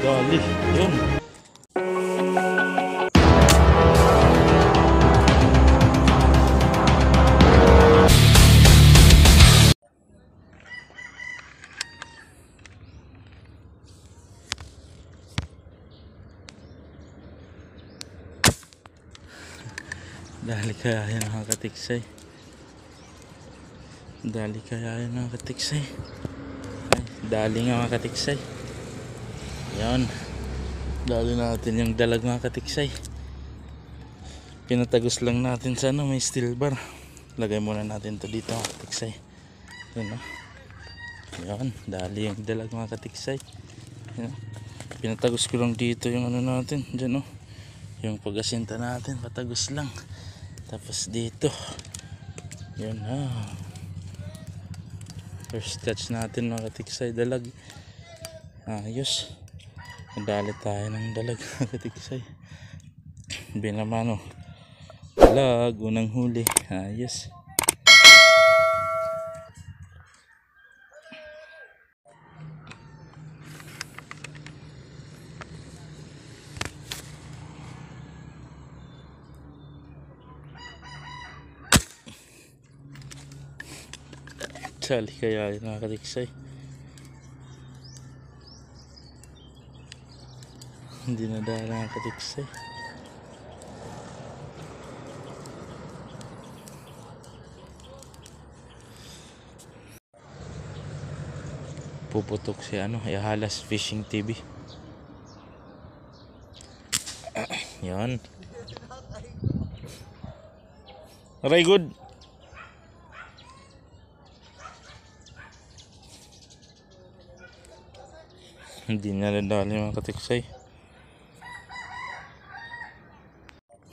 Dali, yun. Dali kaya yan mga katiksay. Dali kaya yan mga katiksay. Ay, dali nga mga katiksay. Yan. Dali natin yung dalag mga katiksay. Pinatagos lang natin sa ano, may steel bar. Lagay muna natin to dito mga katiksay. Yan o. Yan. Dali yung dalag mga katiksay. Yan. Pinatagos ko lang dito yung ano natin. Dyan o. Yung pag-asinta natin. Patagos lang. Tapos dito. Yan ha. First touch natin mga katiksay. Dalag. Ayos. Nadali tayo ng dalag mga katiksay. Binamano. Dalag. Unang huli. Ayos. Dali kaya yun mga katiksay. Hindi nadala mga katiksay. Puputok si ano, Ihalas Fishing TV. Yan. Very good. Hindi na nadali mga katiksay.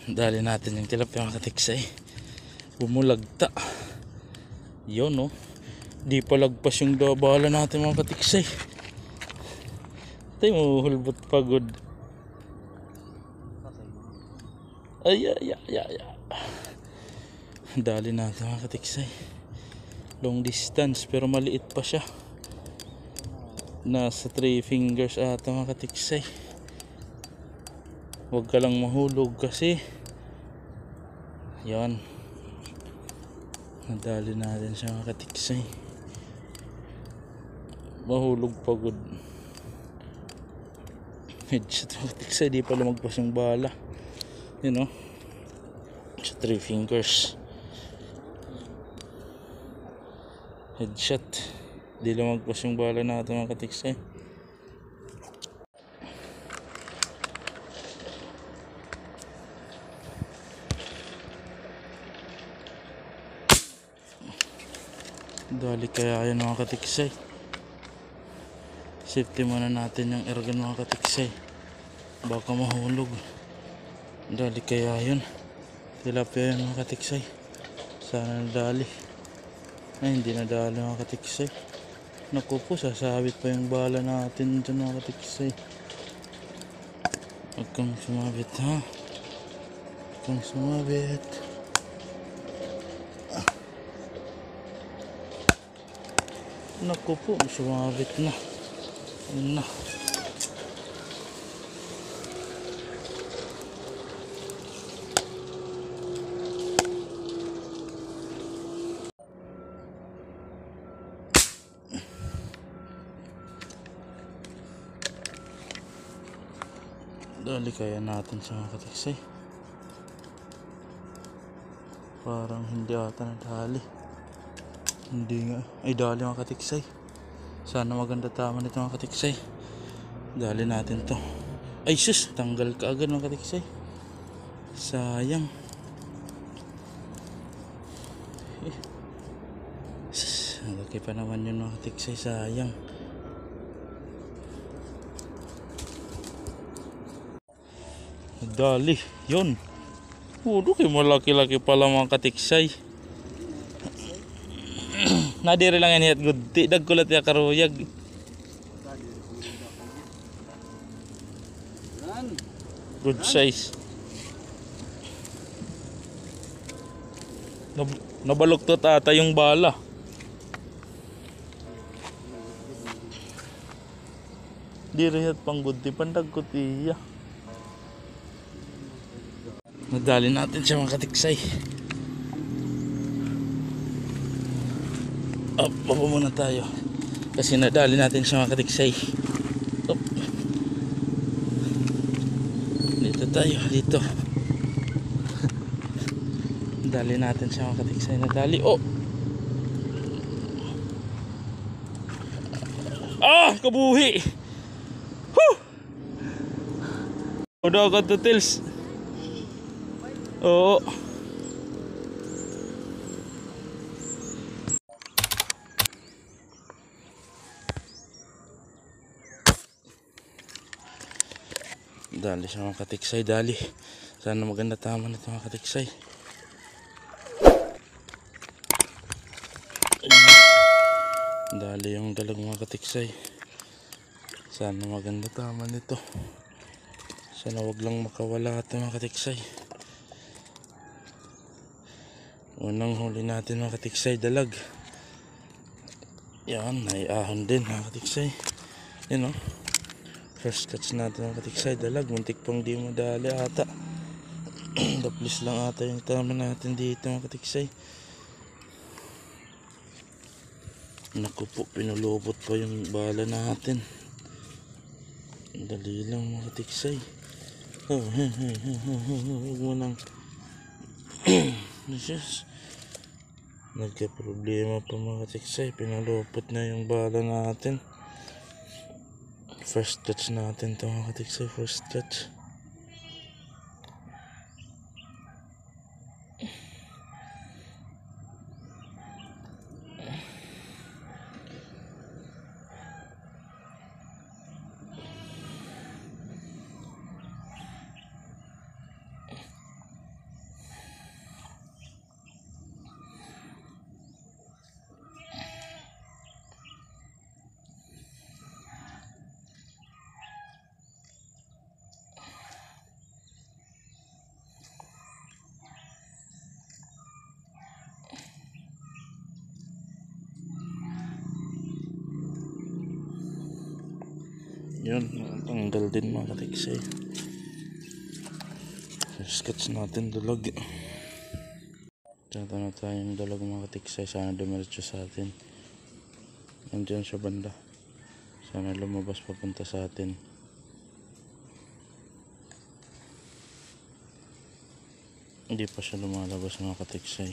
Dali natin yung tilapia mga katiksay. Bumulagta. Yun no. Di pa lagpas yung bala natin mga katiksay. Tayo mo hulbot pagod. Ay. Dali natin mga katiksay. Long distance pero maliit pa siya. Nasa 3 fingers ata mga katiksay. Huwag ka lang mahulog kasi yan. Nadali natin siya mga katiksay. Mahulog pagod. Headshot mga katiksay. Di pa lumagpas yung bala. Yun o. Sa 3 fingers. Headshot. Di lumagpas yung bala natin mga katiksay. Dali kaya yan mga katiksay. Safety muna natin yung ergan mga katiksay. Baka mahulog. Dali kaya yun. Tilapia yan mga katiksay. Sana nadali. Ay hindi nadali mga katiksay. Naku po, sasabit pa yung bala natin dyan mga katiksay. Huwag kang sumabit ha. Huwag kang sumabit. Naku po, sumabit na. Yun na. Dali kaya natin sa mga katiksay. Parang hindi ata nadali. Hindi nga. Ay dali mga katiksay. Sana maganda tama nito mga katiksay. Dali natin to. Ay sus, tanggal ka agad mga katiksay. Sayang. Sus, laki pa naman yun mga katiksay. Sayang. Dali, yun. Udo kay malaki-laki pala mga katiksay. Nadiri lang yan hiyat gudti. Dagkulat ya karuyag. Good size. Nabaluktot ata yung bala. Dirihat panggod di pandagkot iya. Nadali natin siya mga katiksay. Up, baba muna tayo. Kasi nadali natin siya mga katiksay. Up. Dito tayo, dito. Dali natin siya mga katiksay. Nadali, oh! Ah! Kabuhi! Whew! Udah ako to Tils. Oo. Dali siya mga katiksay, dali. Sana maganda tama nito mga katiksay. Dali yung dalag mga katiksay. Sana maganda tama nito. Sana wag lang makawala ito mga katiksay. Unang huli natin mga katiksay, dalag. Yan, naiahon din mga katiksay. Yan o. First catch natin mga katiksay, dalag. Muntik pang di mo dali ata. Daplis lang ata yung tama natin dito mga katiksay. Naku po, pinulubot pa yung bala natin. Dali lang mga katiksay. Huwag mo nang nagka-problema pa mga katiksay. Pinulubot na yung bala natin. First catch natin ito mga katiksay. First catch. Yun, tanggal din mga katiksay. First catch natin, dalag. Tata na tayong dalag mga katiksay. Sana dumiretso sa atin. Nandiyan siya banda. Sana lumabas papunta sa atin. Hindi pa siya lumalabas mga katiksay.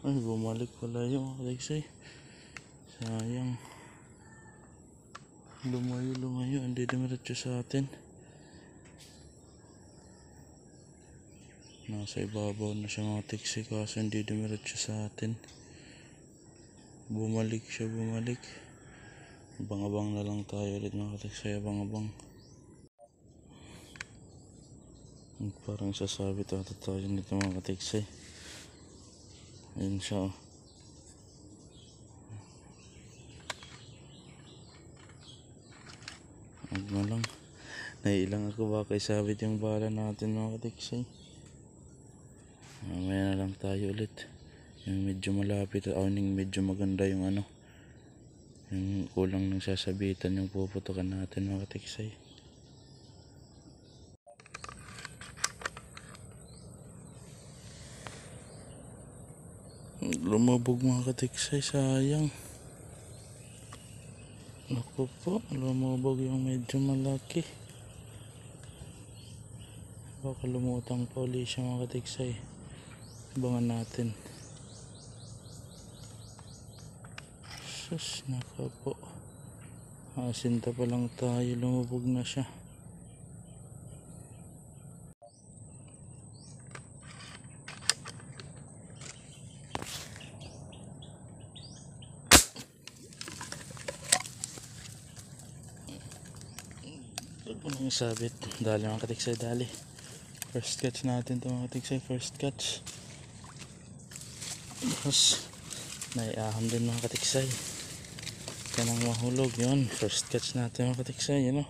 Ay, bumalik pala yung katiksay. Sayang. Lumayo. Hindi dumiretso sa atin. Nasa ibabaw na siya mga katiksay. Kaso hindi dumiretso sa atin. Bumalik siya. Abang-abang na lang tayo ulit mga katiksay. Abang-abang. Parang sasabi tayo nito mga katiksay. Ayun siya. Huwag mo lang. Naiilang ako baka isabit yung bala natin mga katiksay. Mamaya na lang tayo ulit. Yung medyo malapit o yung medyo maganda yung ano. Yung kulang ng sasabitan yung puputukan natin mga katiksay. Lumabog mga katiksay, sayang. Naku po, lumabog yung medyo malaki. Baka lumutang pa ulit siya mga katiksay. Abangan natin. Sus, naku po. Asinta pa lang tayo, lumabog na siya. Yung sabit, dali mga katiksay, dali. First catch natin ito mga katiksay, first catch. Tapos naiaham din mga katiksay. Kanang mahulog yun. First catch natin mga katiksay, yun o.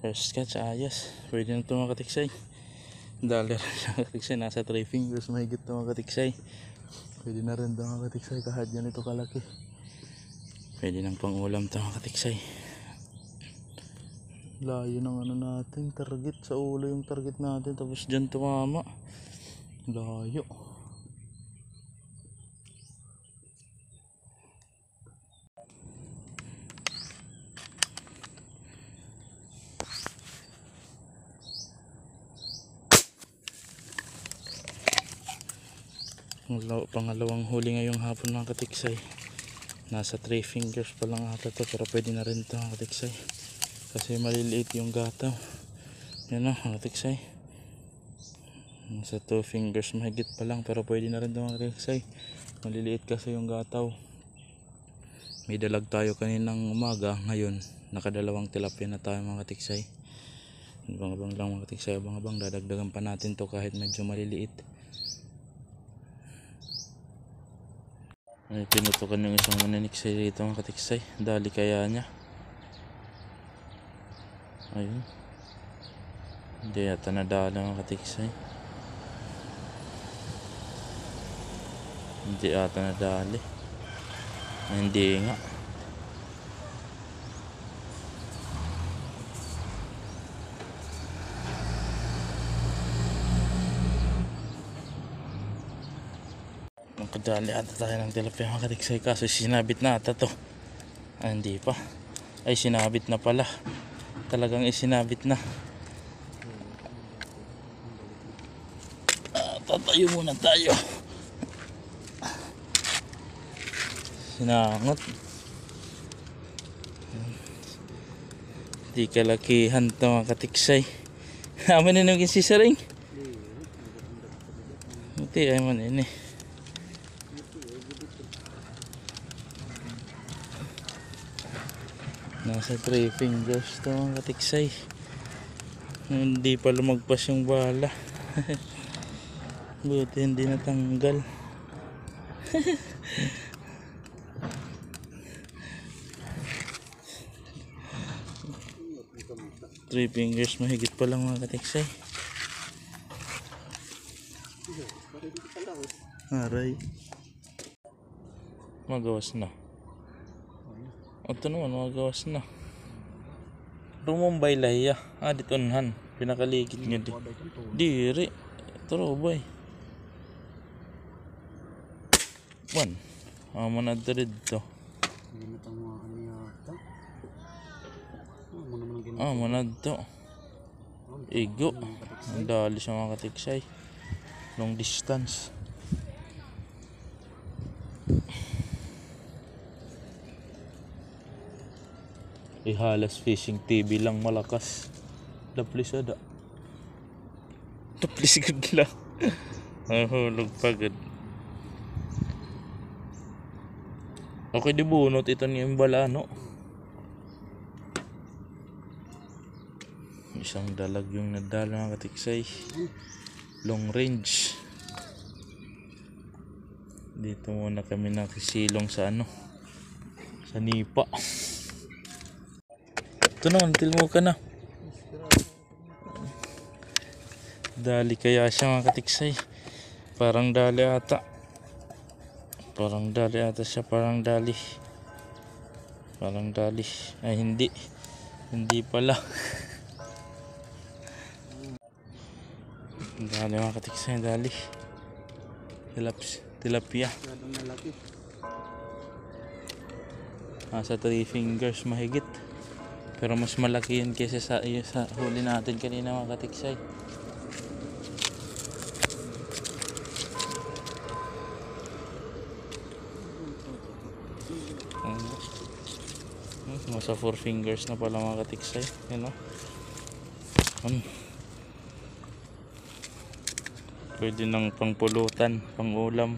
First catch, ayos. Pwede na ito mga katiksay. Dollar siya katiksay. Nasa 3 fingers mahigit na mga katiksay. Pwede na rin ito mga katiksay kahit ganito kalaki. Pwede nang pang ulam ito mga katiksay. Layo ng ano natin, target sa ulo yung target natin, tapos dyan tumama. Layo. Pangalawang huli ngayong hapon mga katiksay. Nasa 3 fingers pa lang ata to, pero pwede na rin ito mga katiksay. Kasi maliliit yung gataw. Yan o mga katiksay. Nasa 2 fingers mahigit pa lang, pero pwede na rin ito mga katiksay. Maliliit kasi yung gataw. May dalag tayo kaninang umaga. Ngayon nakadalawang tilapia na tayo mga katiksay. Abang-abang lang mga katiksay, abang-abang. Dadagdagan pa natin to kahit medyo maliliit. Ay, pinutukan yung isang mananiksay dito mga katiksay. Dali kaya niya. Ayun. Hindi yata nadali mga katiksay. Hindi yata nadali. Hindi nga. Nakadali ata tayo ng tilapia mga katiksay, kaso sinabit na ata to. Hindi pa. Ay, sinabit na pala. Talagang isinabit na. Tatayo muna tayo. Sinangot. Di kalakihan to mga katiksay. Amin na naging sisaring. Buti ay man ini. Nasa 3 fingers to mga katiksay. Hindi pa lumagpas yung bala. Buti hindi natanggal. 3 fingers mahigit pa lang mga katiksay. Aray. Magawas na. Ito naman magawas na. Rumumbay lahiya. Ditonhan. Pinakaligit nyo di. Diri. Turobay. One. Manad rin dito. Manad to. Igo. Ang dali sa mga katiksay. Long distance. Ihalas Fishing TV lang malakas. Daplisada. Daplisigad lang. Hulog pagod. Okay, di bunot ito ni Imbala, no? Isang dalag yung nadala mga katiksay. Long range. Dito muna kami nakisilong sa ano, sa nipa. Ito naman, tilmo ka na. Dali kaya siya mga katiksay. Parang dali ata. Parang dali ata siya. Parang dali. Parang dali. Ay hindi. Hindi pala. Dali mga katiksay. Dali. Tilapia. Nasa 3 fingers mahigit. Pero mas malaki yun kaysa sa huli natin kanina mga katiksay. Nasa 4 fingers na pala mga katiksay. Yan o. Pwede ng pangpulutan, pangulam.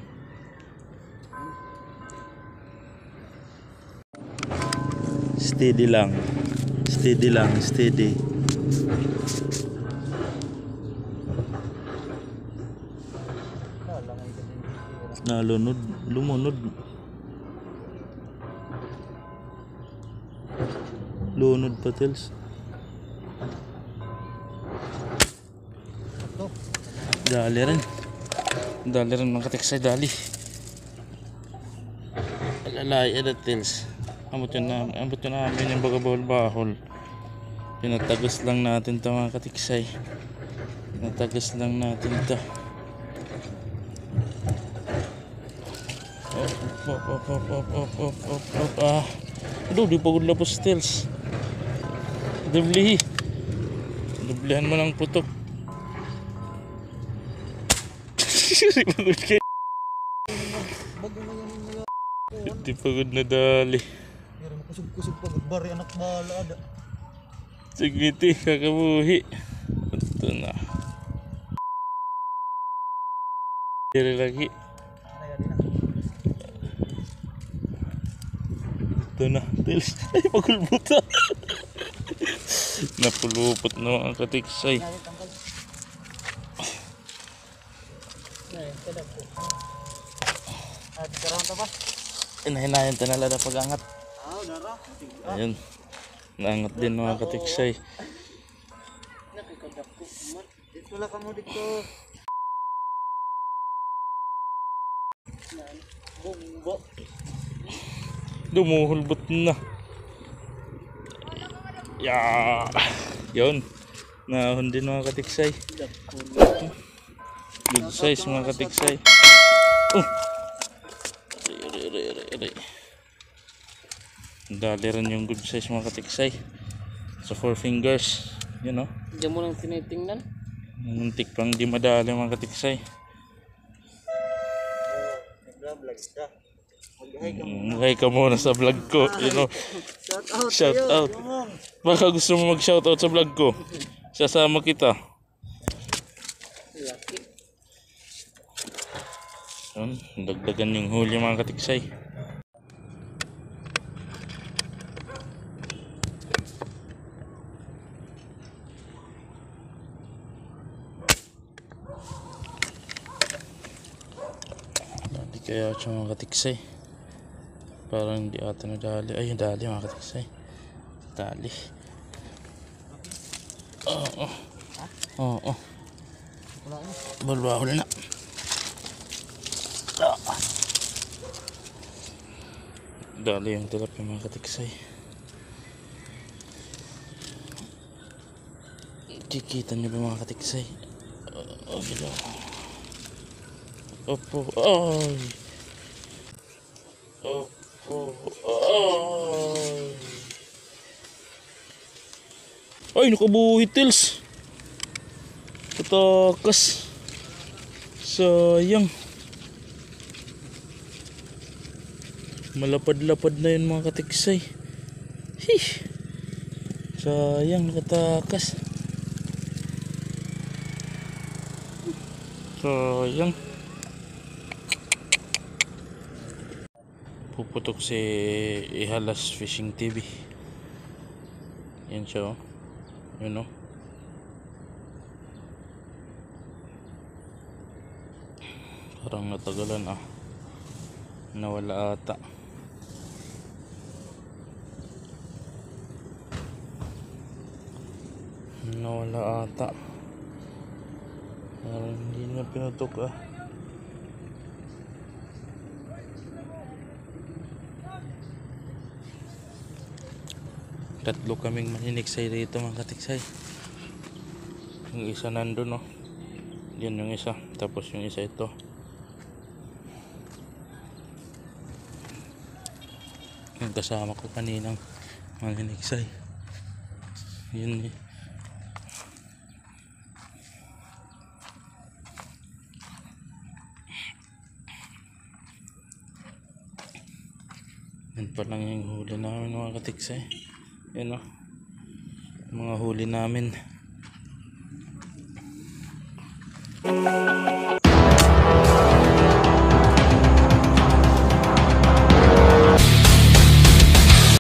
Steady lang. Steady lang, steady. Nalunod, lumunod. Lunod pa tils. Dali rin. Dali rin mga katiksay, dali. Alalay, edatils. Ambot yun namin yung bagabahol-bahol. Pinatagos lang natin ito mga katiksay. Pinatagos lang natin ito. Aduh, di pagod na po stills. Dublihi. Dublihan mo ng putok. Pagod kayo. Di pagod na dali. Pero makusog-kusog pagod bari anak bala ada. Sigiti, kakabuhi. Ito na. Diri lagi. Ito na, Tils. Ay, pagulbuta. Napulupot na mga katiksay. Hinahinayan ito na lada pag-angat. Ayun. Naangat din mga katiksay. Dito lang kamo dito. Bumbo. Dumuhulbot na. Yun. Nahon din mga katiksay. Good size mga katiksay. Dali rin yung good size mga katiksay. Sa 4 fingers. Yun o. Diyan mo lang tinitingnan. Muntik pang di madali mga katiksay. Nag-vlog ka. Mag-hi ka muna sa vlog ko. You know. Shout out. Baka gusto mo mag-shout out sa vlog ko. Sasama kita. Yun, dagdagan yung huli mga katiksay. Dali kaya siya mga katiksay. Parang hindi ata na dali. Ay, dali mga katiksay. Dali. Oo. Balbahol na. Dali yung tilapia mga katiksay. Kikita nyo ba mga katiksay? Opo. Ay. Opo. Ay, nakabuhi Tils. Katakas. Sayang. Malapad-lapad na yun mga katiksay. Sayang, nakatakas. Sayang. Puputok si Ihalas Fishing TV. Yan siya, oh. Yun, oh. Parang natagalan, ah. Nawala ata. Nawala ata. Parang hindi na pinutok, ah. Tatlo kaming maniniksay dito mga katiksay. Yung isa nandun, no. Yan yung isa. Tapos yung isa ito. Yung kasama ko kaninang maniniksay. Yun eh. Yan pa lang yung huli namin mga katiksay. Yan o. Mga huli namin.